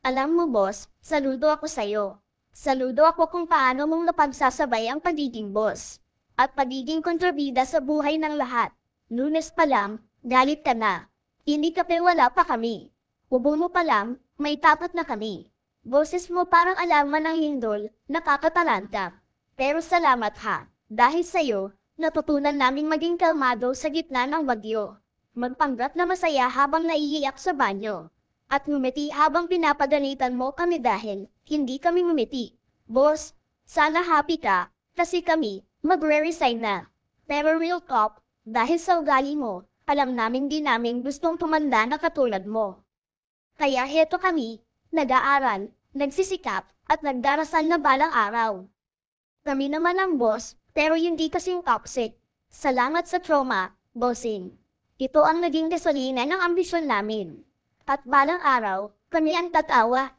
Alam mo boss, saludo ako sa'yo. Saludo ako kung paano mong napagsasabay ang pagiging boss at pagiging kontrabida sa buhay ng lahat. Lunes pa lang, galit ka na. Hindi ka wala pa kami. Ubo mo pa lang, may tapat na kami. Boses mo parang alaman ng lindol, nakakatalanta. Pero salamat ha, dahil sa'yo, natutunan naming maging kalmado sa gitna ng bagyo. Magpanggap na masaya habang naiiyak sa banyo. At ngumiti habang pinapagalitan mo kami dahil hindi kami ngumiti. Boss, sana happy ka, kasi kami, magre-resign na. Pero real talk, dahil sa ugali mo, alam namin di namin gustong tumanda na katulad mo. Kaya heto kami, nag-aaral, nagsisikap, at nagdarasal na balang araw. Kami naman ang boss, pero hindi kasing toxic. Salamat sa trauma, bossing. Ito ang naging gasolina ng ambisyon namin. At balang araw, kami ang tatawa,